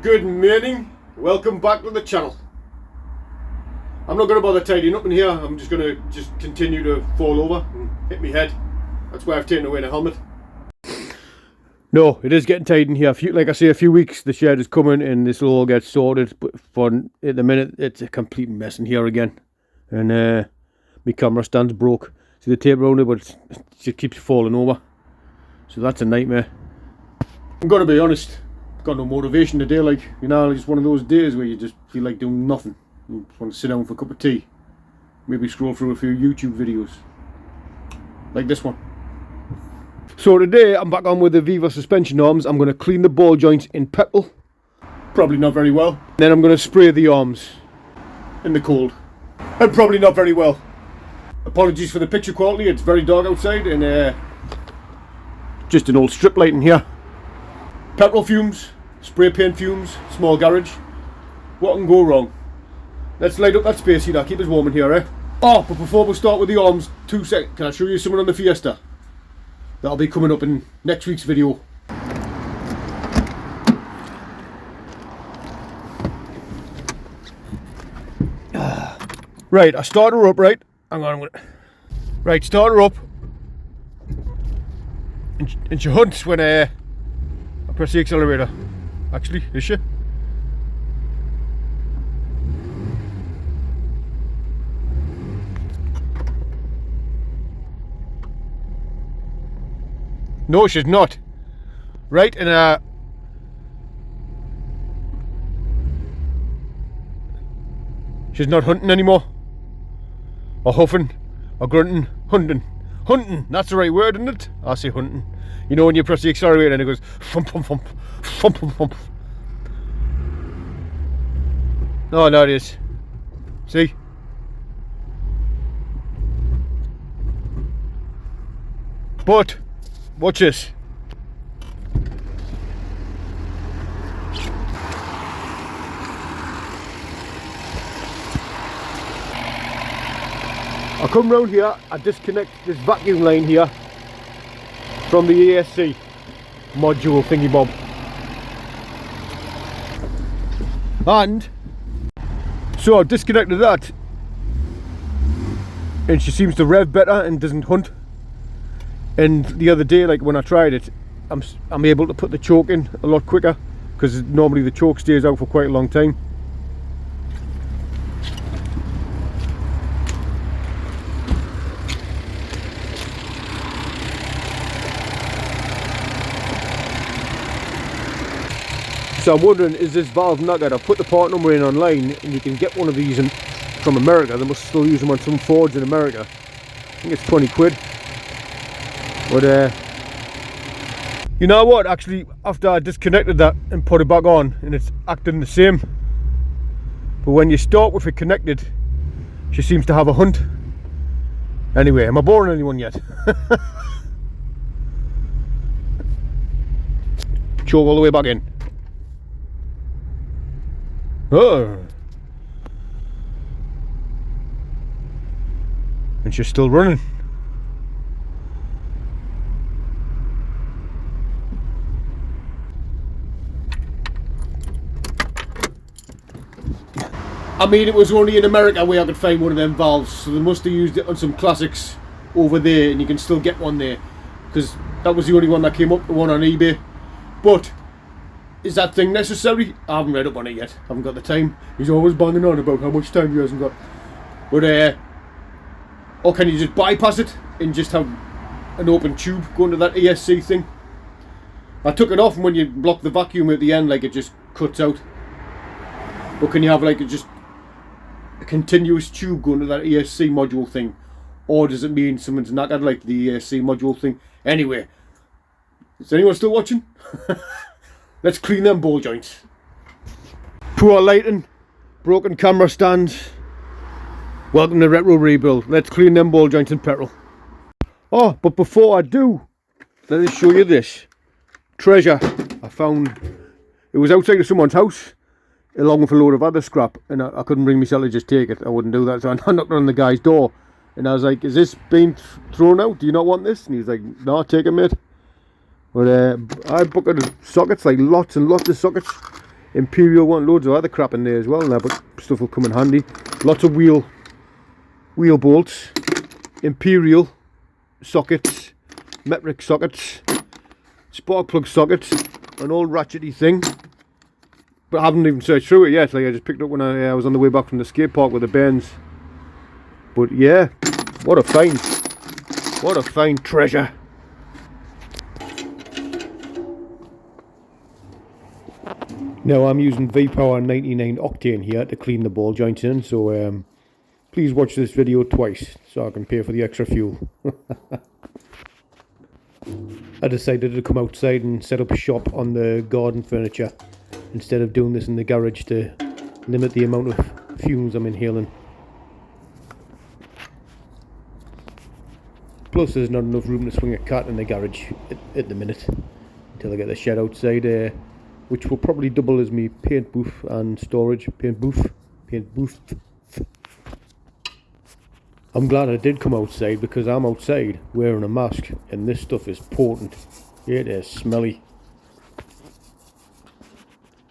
Good morning, welcome back to the channel. I'm not going to bother tidying up in here. I'm just going to continue to fall over and hit my head. That's why I've taken away the helmet. No, it is getting tight in here. Like I say, a few weeks the shed is coming and this will all get sorted, but for at the minute it's a complete mess in here again. And my camera stand's broke. See the tape around it, but it just keeps falling over. So that's a nightmare. I'm going to be honest, got no motivation today. Like, you know, it's one of those days where you just feel like doing nothing. You just want to sit down for a cup of tea, maybe scroll through a few YouTube videos like this one. So today I'm back on with the Viva suspension arms. I'm going to clean the ball joints in petrol, probably not very well. Then I'm going to spray the arms in the cold, and probably not very well. Apologies for the picture quality, it's very dark outside, and just an old strip light in here. Petrol fumes, spray paint fumes, small garage. What can go wrong? Let's light up that space heater, keep us warm in here, eh? Oh, but before we start with the arms, 2 seconds, can I show you something on the Fiesta? That'll be coming up in next week's video. Right, I start her up, right? Hang on, right, start her up. And she hunts when I press the accelerator. Actually, is she? No, she's not. Right, and she's not hunting anymore. Or huffing, or grunting, hunting. Hunting, that's the right word, isn't it? I say hunting. You know when you press the accelerator and it goes thump thump thump, thump thump thump. No, no, it is. See? But watch this. I come round here, I disconnect this vacuum line here from the ESC module thingy bob. And so I've disconnected that, and she seems to rev better and doesn't hunt. And the other day, like when I tried it, I'm able to put the choke in a lot quicker, because normally the choke stays out for quite a long time. So I'm wondering, is this valve knackered? I've put the part number in online, and you can get one of these from America. They must still use them on some Fords in America. I think it's 20 quid. But you know what, actually, after I disconnected that and put it back on, and it's acting the same. But when you start with it connected, she seems to have a hunt. Anyway, am I boring anyone yet? Choke all the way back in. Oh. And she's still running. I mean, it was only in America where I could find one of them valves, so they must have used it on some classics over there, and you can still get one there, because that was the only one that came up, the one on eBay. But is that thing necessary? I haven't read up on it yet. I haven't got the time. He's always banging on about how much time he hasn't got. But or can you just bypass it and just have an open tube going to that ESC thing? I took it off, and when you block the vacuum at the end, like, it just cuts out. Or can you have like just a continuous tube going to that ESC module thing? Or does it mean someone's knackered like the ESC module thing? Anyway, is anyone still watching? Let's clean them ball joints. Poor lighting, broken camera stands. Welcome to Retro Rebuild. Let's clean them ball joints in petrol. Oh, but before I do, let me show you this treasure I found. It was outside of someone's house, along with a load of other scrap, and I couldn't bring myself to just take it. I wouldn't do that, so I knocked on the guy's door, and I was like, is this being thrown out? Do you not want this? And he's like, no, take it, mate. But I bucketed sockets, like lots and lots of sockets, Imperial one, loads of other crap in there as well now, but stuff will come in handy. Lots of wheel bolts, Imperial sockets, metric sockets, spark plug sockets, an old ratchety thing. But I haven't even searched through it yet. Like, I just picked it up when I was on the way back from the skate park with the bairns. But yeah, what a find! What a fine treasure! Now I'm using V-Power 99 octane here to clean the ball joints in, so please watch this video twice so I can pay for the extra fuel. I decided to come outside and set up a shop on the garden furniture instead of doing this in the garage to limit the amount of fumes I'm inhaling. Plus there's not enough room to swing a cat in the garage at the minute until I get the shed outside, which will probably double as me paint booth and storage. Paint booth. I'm glad I did come outside because I'm outside wearing a mask and this stuff is potent. It is smelly.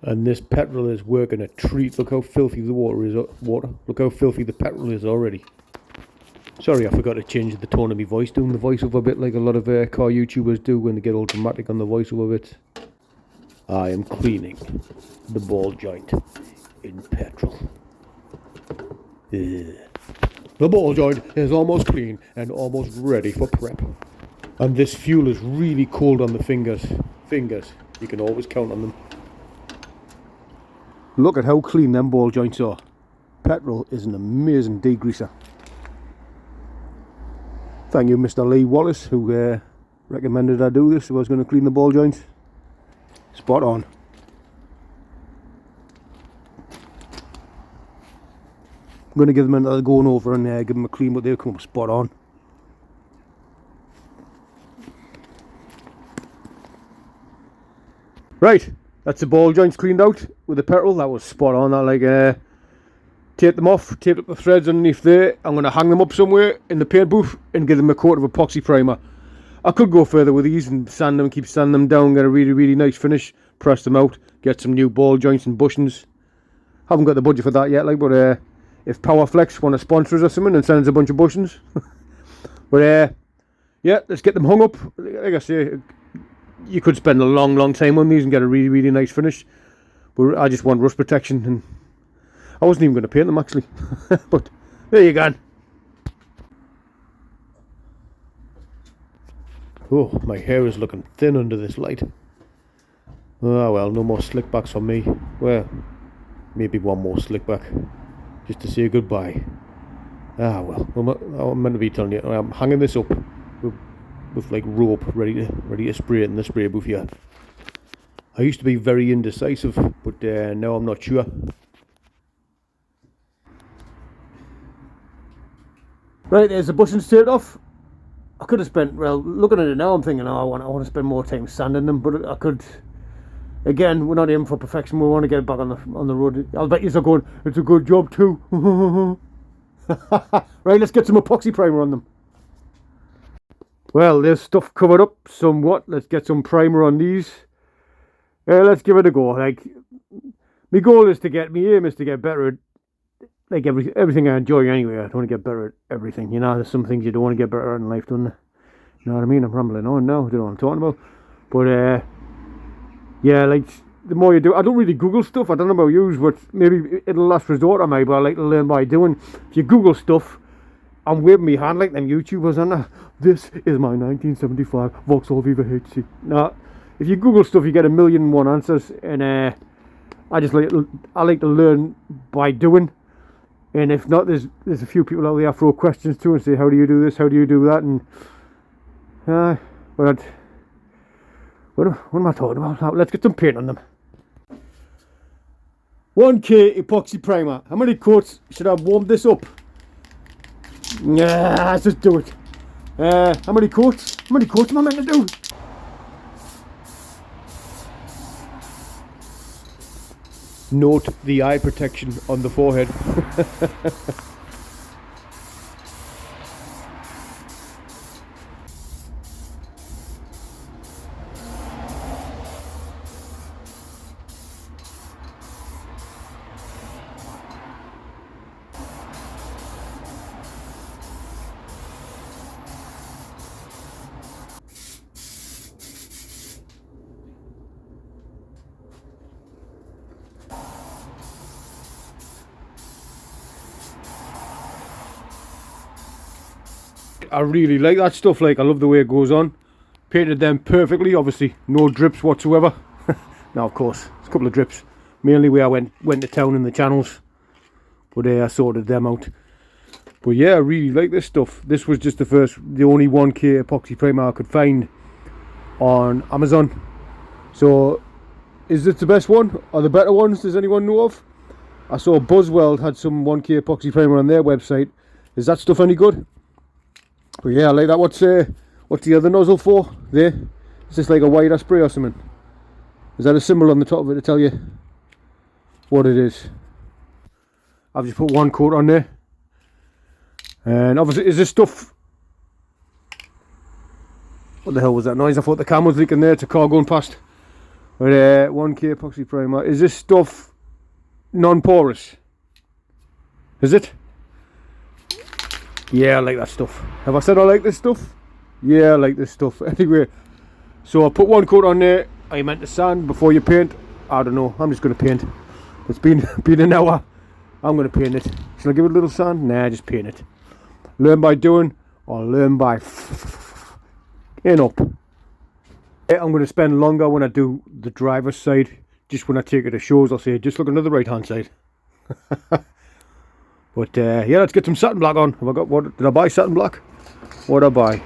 And this petrol is working a treat. Look how filthy the water is. Look how filthy the petrol is already. Sorry, I forgot to change the tone of my voice, doing the voiceover bit like a lot of car YouTubers do when they get all dramatic on the voiceover bit. I am cleaning the ball joint in petrol. The ball joint is almost clean and almost ready for prep. And this fuel is really cold on the fingers. You can always count on them. Look at how clean them ball joints are. Petrol is an amazing degreaser. Thank you, Mr. Lee Wallace, who recommended I do this if I was going to clean the ball joints. Spot on. I'm going to give them another going over and give them a clean, but they'll come up spot on. Right, that's the ball joints cleaned out with the petrol. That was spot on. I taped them off, taped up the threads underneath there. I'm going to hang them up somewhere in the paint booth and give them a coat of epoxy primer. I could go further with these and sand them, keep sanding them down, get a really, really nice finish, press them out, get some new ball joints and bushings. Haven't got the budget for that yet, but if Powerflex want to sponsor us or something and send us a bunch of bushings. But yeah, let's get them hung up. Like I say, you could spend a long, long time on these and get a really, really nice finish. But I just want rust protection, and I wasn't even going to paint them actually. But there you go. Oh, my hair is looking thin under this light. Oh well, no more slick backs for me. Well, maybe one more slick back, just to say goodbye. Ah well, I'm meant to be telling you, I'm hanging this up with like rope, ready to spray it in the spray booth here. I used to be very indecisive, but now I'm not sure. Right, there's the bushings taped off. I could have spent, well, looking at it now, I'm thinking, oh, I want to spend more time sanding them, but I could. Again, we're not aiming for perfection. We want to get it back on the road. I'll bet you're going, it's a good job too. Right, let's get some epoxy primer on them. Well, there's stuff covered up somewhat. Let's get some primer on these. Let's give it a go. Like, my goal is to get, my aim is to get better at, like, everything I enjoy anyway. I don't want to get better at everything. You know, there's some things you don't want to get better at in life, don't you? You know what I mean? I'm rambling on now. I don't know what I'm talking about. But, yeah, like, the more you do, I don't really Google stuff. I don't know about you, but maybe it'll last resort on me, but I like to learn by doing. If you Google stuff, I'm waving my hand like them YouTubers, and this is my 1975 Vauxhall Viva HC. Now, if you Google stuff, you get 1,000,001 answers, and I like to learn by doing. And if not, there's a few people out there I throw questions to and say, how do you do this, how do you do that, and what am I talking about now? Let's get some paint on them. 1K epoxy primer. How many coats should I warm this up? Yeah, let's just do it. How many coats? How many coats am I meant to do? Note the eye protection on the forehead. I really like that stuff. Like, I love the way it goes on. Painted them perfectly, obviously no drips whatsoever. Now of course there's a couple of drips, mainly where I went to town in the channels, but I sorted them out. But yeah, I really like this stuff. This was just the only 1K epoxy primer I could find on Amazon. So is this the best one? Are there better ones? Does anyone know of? I saw Buzzweld had some 1K epoxy primer on their website. Is that stuff any good? But yeah, I like that. What's the other nozzle for? There? Is this like a white spray or something? Is that a symbol on the top of it to tell you what it is? I've just put one coat on there. And obviously, is this stuff... What the hell was that noise? I thought the cam was leaking there. It's a car going past. But 1K epoxy primer. Is this stuff non-porous? Is it? Yeah, I like that stuff. Have I said I like this stuff? Yeah, I like this stuff. Anyway, so I put one coat on there. Are you meant to sand before you paint? I don't know. I'm just going to paint. It's been an hour. I'm going to paint it. Shall I give it a little sand? Nah, just paint it. Learn by doing, or learn by up. I'm going to spend longer when I do the driver's side. Just when I take it to shows, I'll say, just look on the right hand side. But yeah, let's get some satin black on. Have I got what? Did I buy satin black? What did I buy?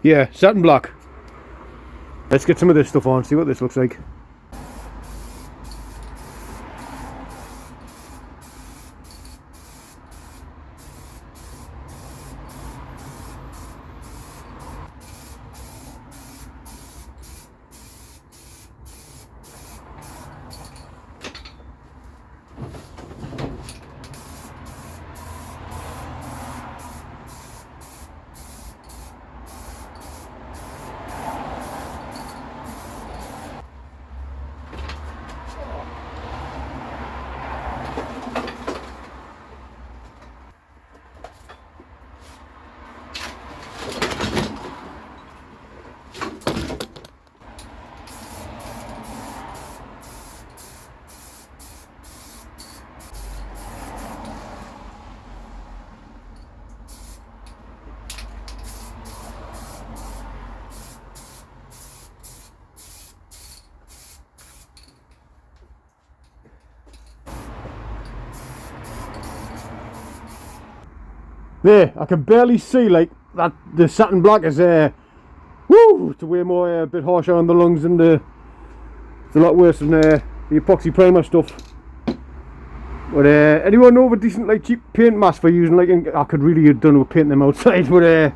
Yeah, satin black. Let's get some of this stuff on, see what this looks like. There, I can barely see like that. The satin black is woo, it's way more a bit harsher on the lungs, and it's a lot worse than the epoxy primer stuff. But anyone know of a decent like cheap paint mask for using? Like, I could really have done with painting them outside, but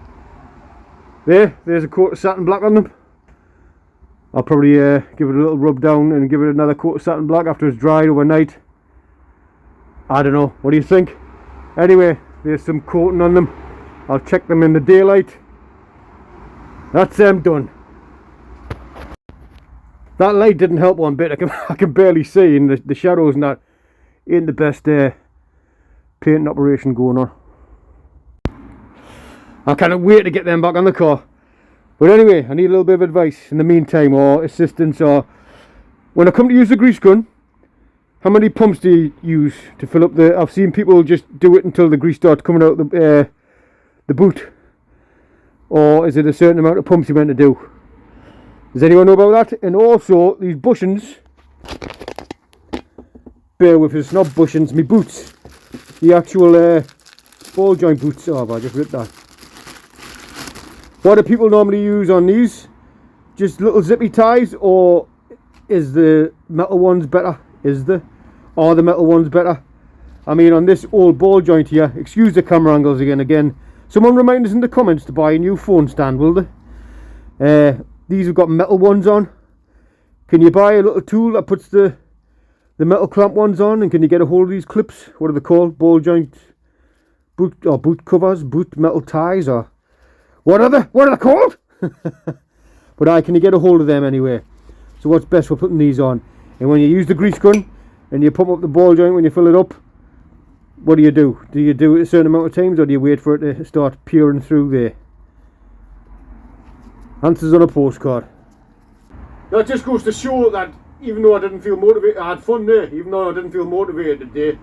there's a coat of satin black on them. I'll probably give it a little rub down and give it another coat of satin black after it's dried overnight. I don't know, what do you think? Anyway, there's some coating on them. I'll check them in the daylight. That's them done. That light didn't help one bit. I can barely see, and the shadows and that ain't the best painting operation going on. I can't wait to get them back on the car. But anyway, I need a little bit of advice in the meantime, or assistance, or when I come to use the grease gun, how many pumps do you use to fill up the... I've seen people just do it until the grease starts coming out the boot. Or is it a certain amount of pumps you're meant to do? Does anyone know about that? And also, these bushings... Bear with us, not bushings, me boots. The actual ball joint boots. Oh, I just ripped that. What do people normally use on these? Just little zippy ties, or is the metal ones better? Are the metal ones better? I mean, on this old ball joint here, excuse the camera angles again. Someone remind us in the comments to buy a new phone stand, will they? These have got metal ones on. Can you buy a little tool that puts the metal clamp ones on, and can you get a hold of these clips? What are they called? Ball joint boot covers, boot metal ties, or what are they called? But can you get a hold of them anyway? So what's best for putting these on? And when you use the grease gun and you pump up the ball joint when you fill it up, what do? Do you do it a certain amount of times, or do you wait for it to start peering through there? Answers on a postcard. That just goes to show that even though I didn't feel motivated, I had fun there. Even though I didn't feel motivated today,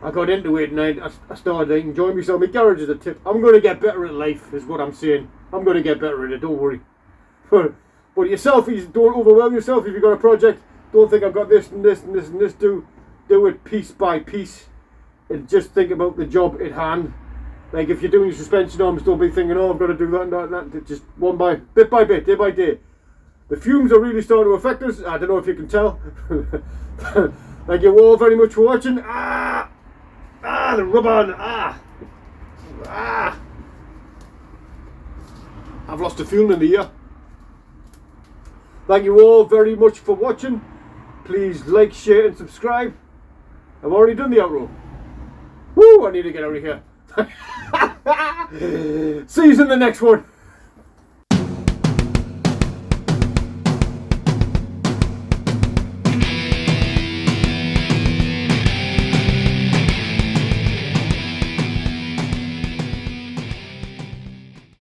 I got into it and I started enjoying myself. My garage is a tip. I'm going to get better at life, is what I'm saying. I'm going to get better at it, don't worry. But yourself, don't overwhelm yourself if you've got a project. Don't think I've got this and this and this and this. Do it piece by piece. And just think about the job at hand. Like if you're doing your suspension arms, don't be thinking, oh, I've got to do that and that and that. Just bit by bit, day by day. The fumes are really starting to affect us. I don't know if you can tell. Thank you all very much for watching. The rub-on. I've lost a feeling in the ear. Thank you all very much for watching. Please like, share and subscribe. I've already done the outro. Woo! I need to get out of here. See you in the next one.